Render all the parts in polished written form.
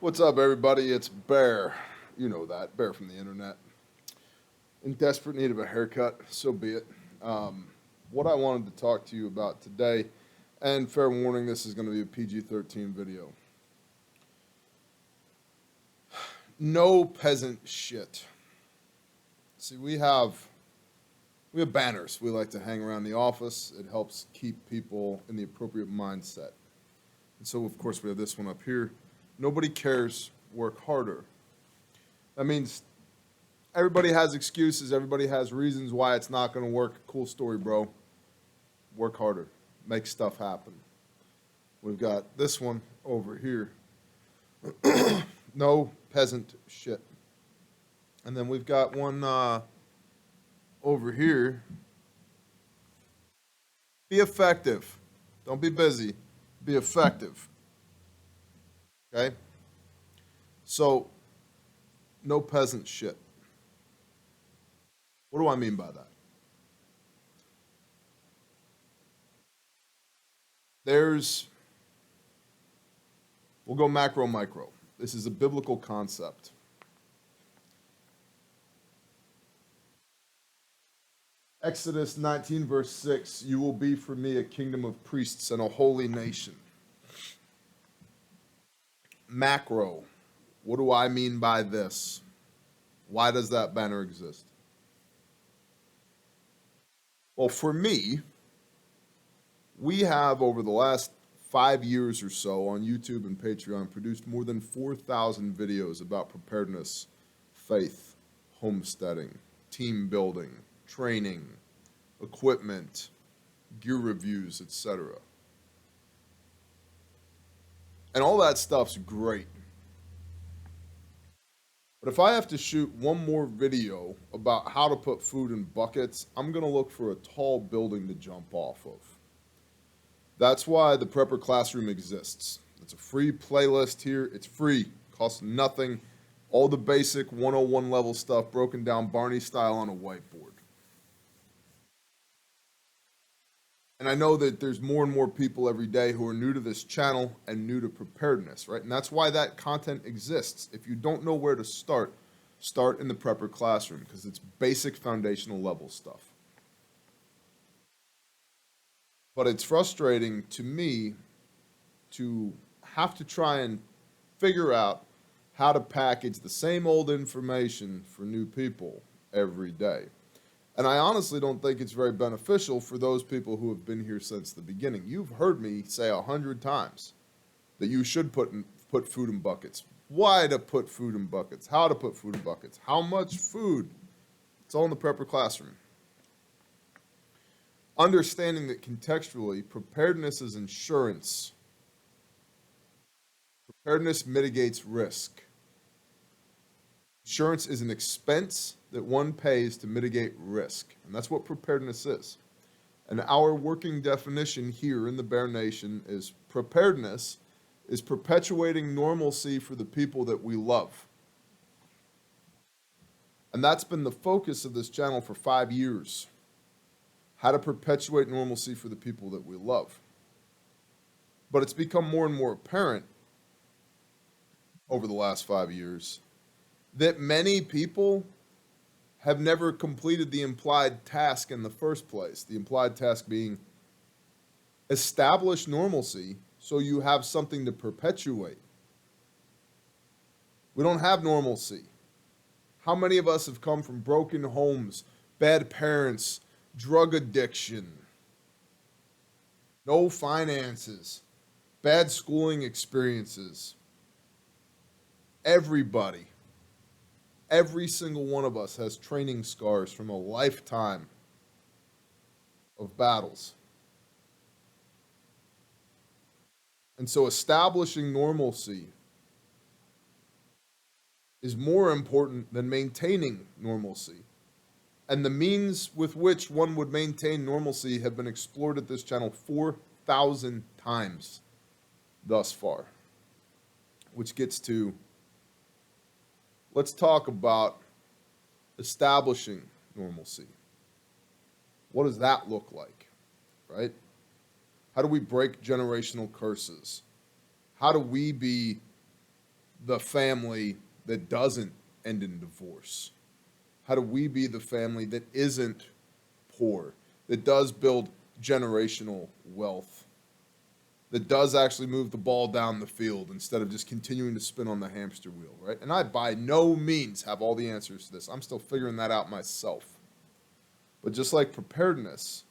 What's up, everybody? It's Bear. You know that, Bear from the internet. In desperate need of a haircut, so be it. What I wanted to talk to you about today, and fair warning, this is going to be a PG-13 video. No peasant shit. See, we have banners we like to hang around the office. It helps keep people in the appropriate mindset. And so, of course, we have this one up here. Nobody cares, work harder. That means everybody has excuses, everybody has reasons why it's not going to work. Cool story, bro. Work harder, make stuff happen. We've got this one over here. No peasant shit. And then we've got one over here. Be effective. Don't be busy. Be effective. Okay? So, no peasant shit. What do I mean by that? We'll go macro, micro. This is a biblical concept. Exodus 19, verse 6, you will be for me a kingdom of priests and a holy nation. Macro, what do I mean by this? Why does that banner exist? Well, for me, we have over the last 5 years or so on YouTube and Patreon produced more than 4,000 videos about preparedness, faith, homesteading, team building, training, equipment, gear reviews, etc. And all that stuff's great. But if I have to shoot one more video about how to put food in buckets, I'm going to look for a tall building to jump off of. That's why the Prepper Classroom exists. It's a free playlist here. It's free, costs nothing. All the basic 101 level stuff broken down Barney style on a whiteboard. And I know that there's more and more people every day who are new to this channel and new to preparedness, right? And that's why that content exists. If you don't know where to start, start in the Prepper Classroom because it's basic foundational level stuff. But it's frustrating to me to have to try and figure out how to package the same old information for new people every day. And I honestly don't think it's very beneficial for those people who have been here since the beginning. You've heard me say 100 times that you should put food in buckets. Why to put food in buckets? How to put food in buckets? How much food? It's all in the Prepper Classroom. Understanding that contextually, preparedness is insurance. Preparedness mitigates risk. Insurance is an expense that one pays to mitigate risk, and that's what preparedness is. And our working definition here in the Bear Nation is preparedness is perpetuating normalcy for the people that we love. And that's been the focus of this channel for 5 years. How to perpetuate normalcy for the people that we love. But it's become more and more apparent over the last 5 years that many people have never completed the implied task in the first place. The implied task being establish normalcy so you have something to perpetuate. We don't have normalcy. How many of us have come from broken homes, bad parents, drug addiction, no finances, bad schooling experiences? Everybody. Every single one of us has training scars from a lifetime of battles. And so establishing normalcy is more important than maintaining normalcy. And the means with which one would maintain normalcy have been explored at this channel 4,000 times thus far. Which gets to, let's talk about establishing normalcy. What does that look like, right? How do we break generational curses? How do we be the family that doesn't end in divorce? How do we be the family that isn't poor, that does build generational wealth, that does actually move the ball down the field instead of just continuing to spin on the hamster wheel, right? And I by no means have all the answers to this. I'm still figuring that out myself. But just like preparedness,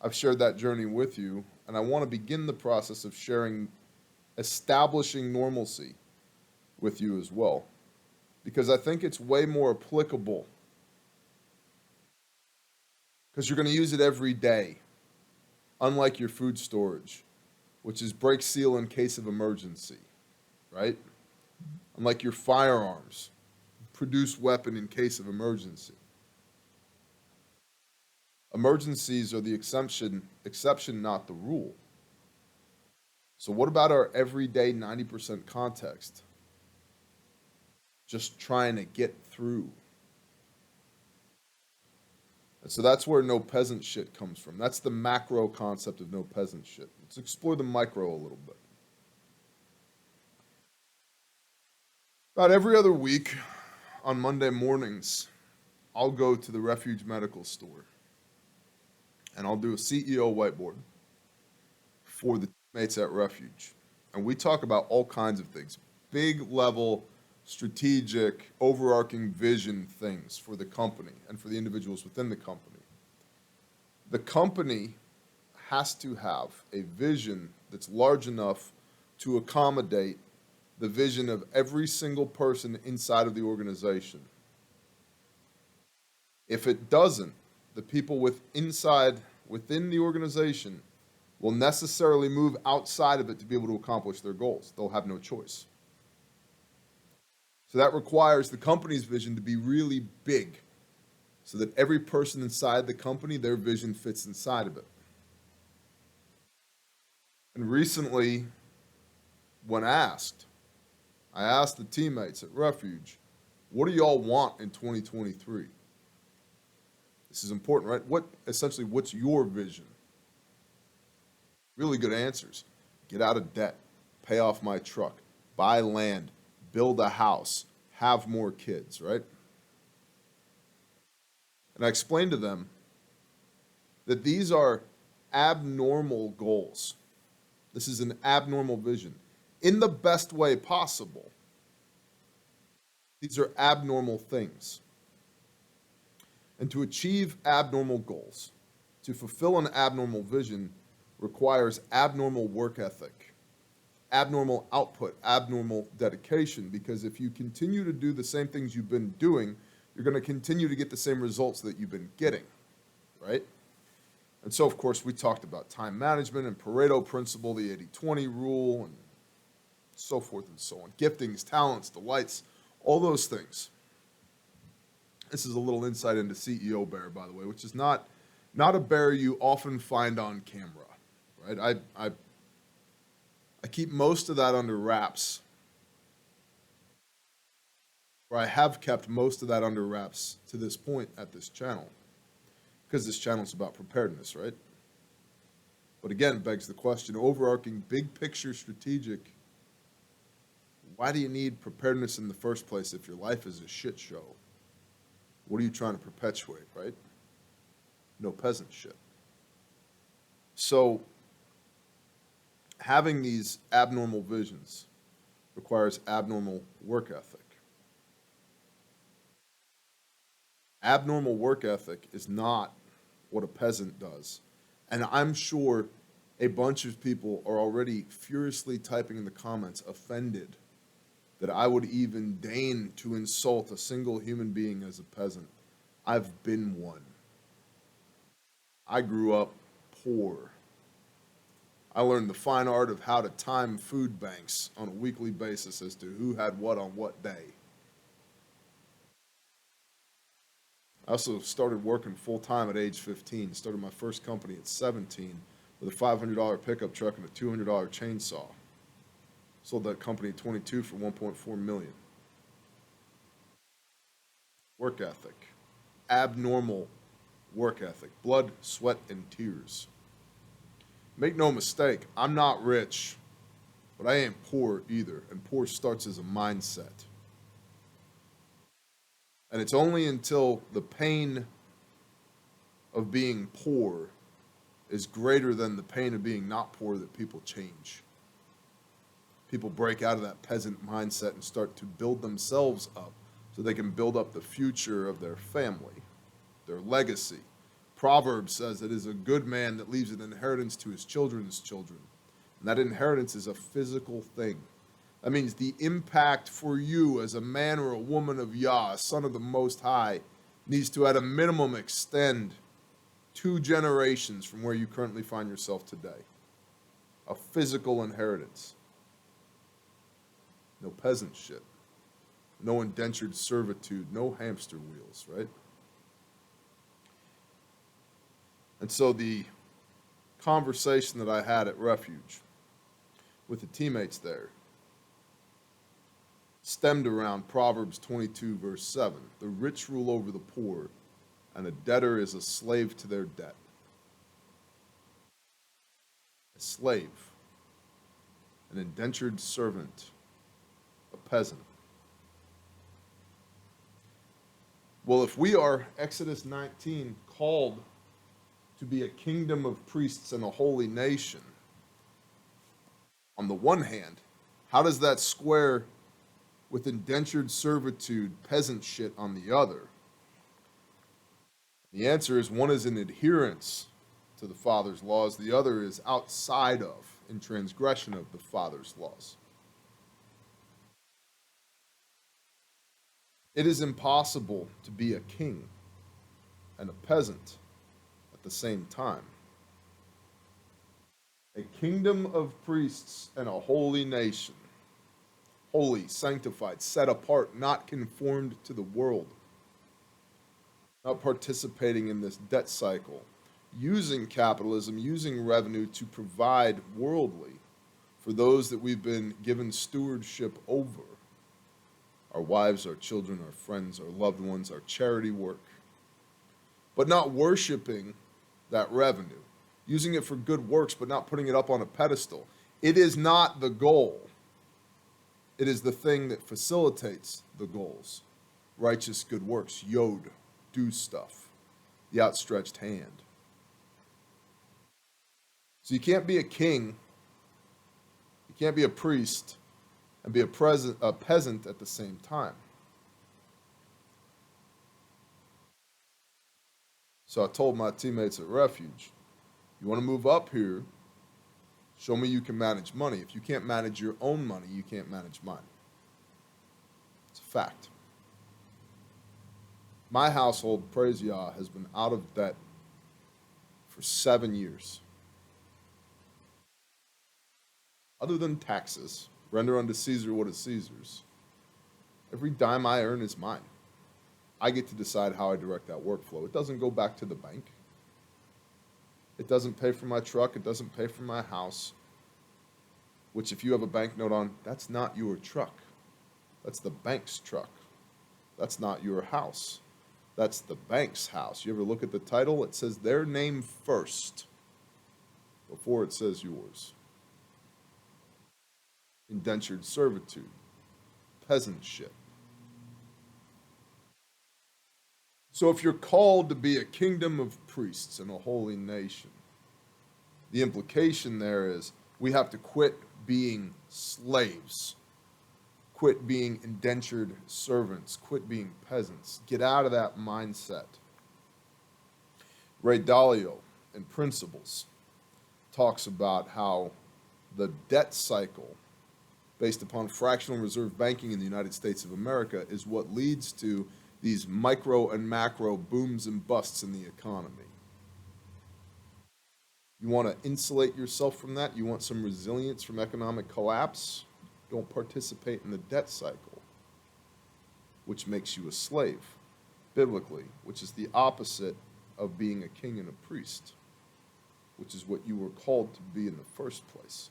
I've shared that journey with you, and I want to begin the process of sharing, establishing normalcy with you as well, because I think it's way more applicable because you're going to use it every day, unlike your food storage, which is break seal in case of emergency, right? Unlike your firearms, produce weapon in case of emergency. Emergencies are the exception, not the rule. So what about our everyday 90% context? Just trying to get through. And so that's where no peasant shit comes from. That's the macro concept of no peasant shit. Let's explore the micro a little bit. About every other week on Monday mornings, I'll go to the Refuge Medical Store and I'll do a CEO whiteboard for the teammates at Refuge. And we talk about all kinds of things, big level, strategic, overarching vision things for the company and for the individuals within the company. The company has to have a vision that's large enough to accommodate the vision of every single person inside of the organization. If it doesn't, the people within the organization will necessarily move outside of it to be able to accomplish their goals. They'll have no choice. So that requires the company's vision to be really big so that every person inside the company, their vision fits inside of it. And recently, when I asked the teammates at Refuge, what do y'all want in 2023? This is important, right? What's your vision? Really good answers. Get out of debt, pay off my truck, buy land, build a house, have more kids, right? And I explained to them that these are abnormal goals. This is an abnormal vision. In the best way possible, these are abnormal things. And to achieve abnormal goals, to fulfill an abnormal vision, requires abnormal work ethic, abnormal output, abnormal dedication, because if you continue to do the same things you've been doing, you're going to continue to get the same results that you've been getting, right? And so, of course, we talked about time management and Pareto principle, the 80-20 rule, and so forth and so on. Giftings, talents, delights, all those things. This is a little insight into CEO bear, by the way, which is not a bear you often find on camera, right? I keep most of that under wraps, or I have kept most of that under wraps to this point at this channel, because this channel is about preparedness, right? But again, begs the question, overarching, big picture, strategic, why do you need preparedness in the first place if your life is a shit show? What are you trying to perpetuate, right? No peasant shit. So, having these abnormal visions requires abnormal work ethic. Abnormal work ethic is not what a peasant does. And I'm sure a bunch of people are already furiously typing in the comments, offended that I would even deign to insult a single human being as a peasant. I've been one. I grew up poor. I learned the fine art of how to time food banks on a weekly basis as to who had what on what day. I also started working full-time at age 15. Started my first company at 17 with a $500 pickup truck and a $200 chainsaw. Sold that company at 22 for $1.4 million. Work ethic. Abnormal work ethic. Blood, sweat, and tears. Make no mistake, I'm not rich. but I ain't poor either. And poor starts as a mindset. And it's only until the pain of being poor is greater than the pain of being not poor that people change. People break out of that peasant mindset and start to build themselves up so they can build up the future of their family, their legacy. Proverbs says it is a good man that leaves an inheritance to his children's children. And that inheritance is a physical thing. That means the impact for you as a man or a woman of Yah, a son of the Most High, needs to at a minimum extend 2 generations from where you currently find yourself today. A physical inheritance. No peasant shit. No indentured servitude. No hamster wheels, right? And so the conversation that I had at Refuge with the teammates there stemmed around Proverbs 22, verse 7. The rich rule over the poor, and a debtor is a slave to their debt. A slave, an indentured servant, a peasant. Well, if we are, Exodus 19, called to be a kingdom of priests and a holy nation, on the one hand, how does that square with indentured servitude, peasant shit on the other? The answer is one is in adherence to the Father's laws, the other is outside of, in transgression of the Father's laws. It is impossible to be a king and a peasant at the same time. A kingdom of priests and a holy nation. Holy, sanctified, set apart, not conformed to the world. Not participating in this debt cycle. Using capitalism, using revenue to provide worldly for those that we've been given stewardship over. Our wives, our children, our friends, our loved ones, our charity work. But not worshiping that revenue. Using it for good works, but not putting it up on a pedestal. It is not the goal. It is the thing that facilitates the goals. Righteous good works, yod, do stuff, the outstretched hand. So you can't be a king, you can't be a priest, and be a peasant at the same time. So I told my teammates at Refuge, you want to move up here, show me you can manage money. If you can't manage your own money, you can't manage mine. It's a fact. My household, praise Yah, has been out of debt for 7 years. Other than taxes, render unto Caesar what is Caesar's. Every dime I earn is mine. I get to decide how I direct that workflow. It doesn't go back to the bank. It doesn't pay for my truck. It doesn't pay for my house. Which, if you have a banknote on, that's not your truck. That's the bank's truck. That's not your house. That's the bank's house. You ever look at the title? It says their name first before it says yours. Indentured servitude, peasant shit. So if you're called to be a kingdom of priests and a holy nation, the implication there is we have to quit being slaves, quit being indentured servants, quit being peasants. Get out of that mindset. Ray Dalio, in Principles, talks about how the debt cycle based upon fractional reserve banking in the United States of America is what leads to these micro and macro booms and busts in the economy. You want to insulate yourself from that? You want some resilience from economic collapse? Don't participate in the debt cycle, which makes you a slave, biblically, which is the opposite of being a king and a priest, which is what you were called to be in the first place.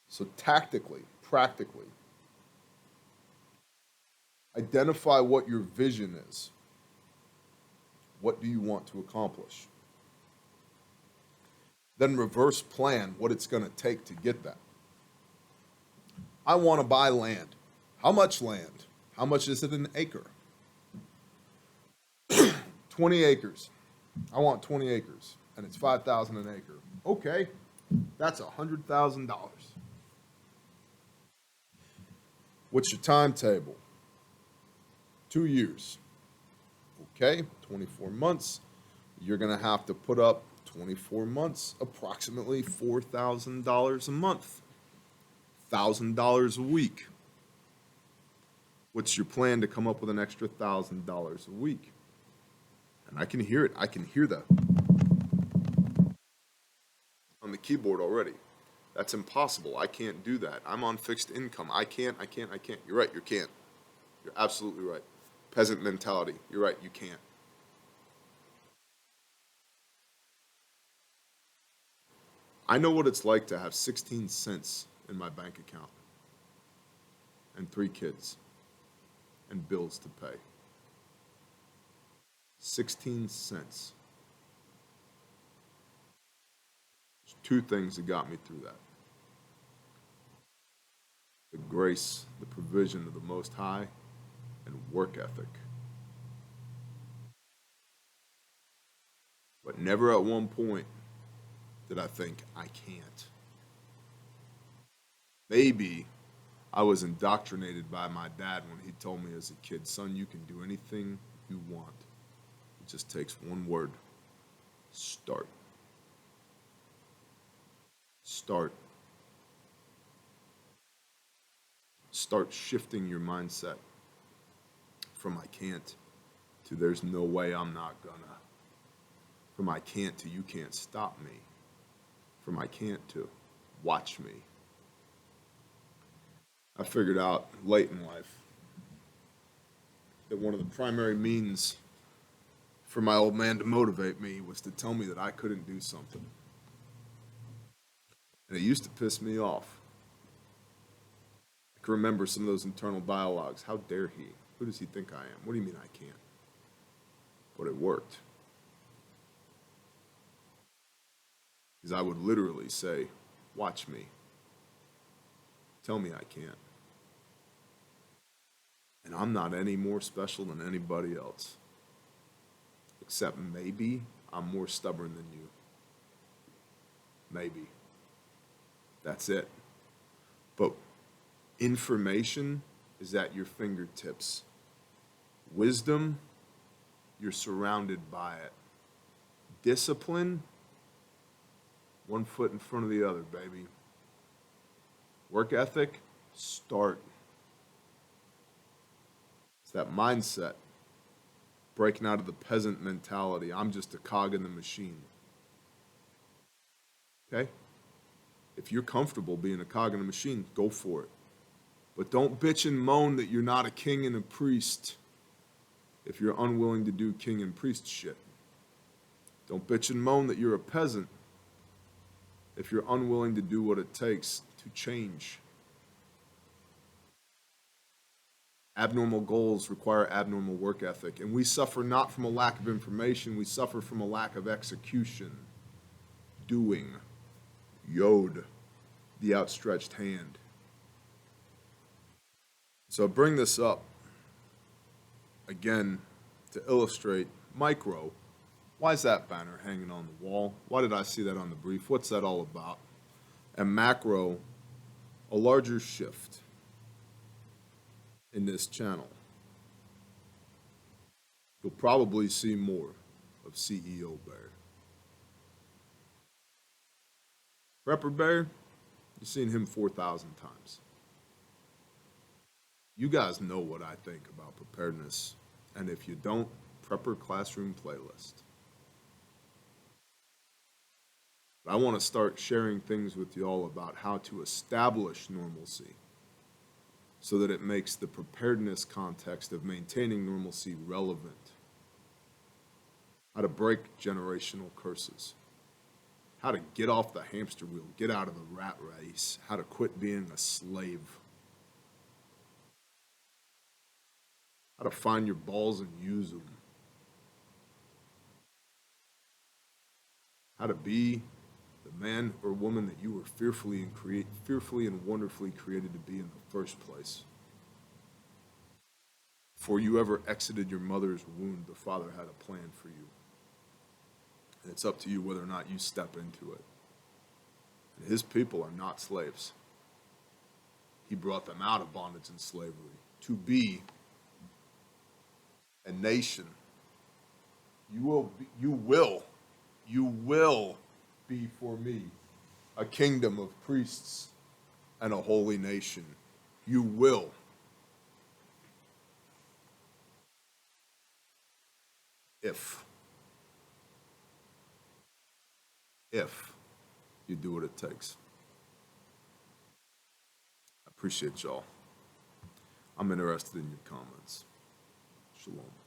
So tactically, practically, identify what your vision is. What do you want to accomplish? then reverse plan what it's going to take to get that. I want to buy land. How much land? How much is it an acre? 20 acres. I want 20 acres, and it's 5,000 an acre. Okay, that's $100,000. What's your timetable? 2 years. Okay, 24 months. You're going to have to put up 24 months, approximately $4,000 a month, $1,000 a week. What's your plan to come up with an extra $1,000 a week? And I can hear it. I can hear that on the keyboard already. That's impossible. I can't do that. I'm on fixed income. I can't. You're right. You can't. You're absolutely right. Peasant mentality. You're right. You can't. I know what it's like to have 16 cents in my bank account and 3 kids and bills to pay. 16 cents. There's 2 things that got me through that: the grace, the provision of the Most High, and work ethic. But never at one point did I think, I can't. Maybe I was indoctrinated by my dad when he told me as a kid, son, you can do anything you want. It just takes one word: start. Start. Start shifting your mindset from I can't to there's no way I'm not gonna. From I can't to you can't stop me. From I can't to watch me. I figured out late in life that one of the primary means for my old man to motivate me was to tell me that I couldn't do something. And it used to piss me off. I can remember some of those internal dialogues. How dare he? Who does he think I am? What do you mean I can't? But it worked. Because I would literally say, watch me. Tell me I can't. And I'm not any more special than anybody else. Except maybe I'm more stubborn than you. Maybe. That's it. But information is at your fingertips. Wisdom, you're surrounded by it. Discipline, one foot in front of the other, baby. Work ethic, start. It's that mindset. Breaking out of the peasant mentality. I'm just a cog in the machine. Okay? If you're comfortable being a cog in the machine, go for it. But don't bitch and moan that you're not a king and a priest if you're unwilling to do king and priest shit. Don't bitch and moan that you're a peasant if you're unwilling to do what it takes to change. Abnormal goals require abnormal work ethic, and we suffer not from a lack of information, we suffer from a lack of execution. Doing. Yod, the outstretched hand. So I bring this up, again, to illustrate micro. Why is that banner hanging on the wall? Why did I see that on the brief? What's that all about? And macro, a larger shift in this channel. You'll probably see more of CEO Bear. Prepper Bear, you've seen him 4,000 times. You guys know what I think about preparedness. And if you don't, Prepper Classroom playlist. But I want to start sharing things with you all about how to establish normalcy so that it makes the preparedness context of maintaining normalcy relevant. How to break generational curses. How to get off the hamster wheel, get out of the rat race. How to quit being a slave. How to find your balls and use them. How to be the the man or woman that you were fearfully and wonderfully created to be in the first place. Before you ever exited your mother's womb, the Father had a plan for you. And it's up to you whether or not you step into it. And his people are not slaves. He brought them out of bondage and slavery to be a nation. You will be for me a kingdom of priests and a holy nation. You will. If, if you do what it takes. I appreciate y'all. I'm interested in your comments. Shalom.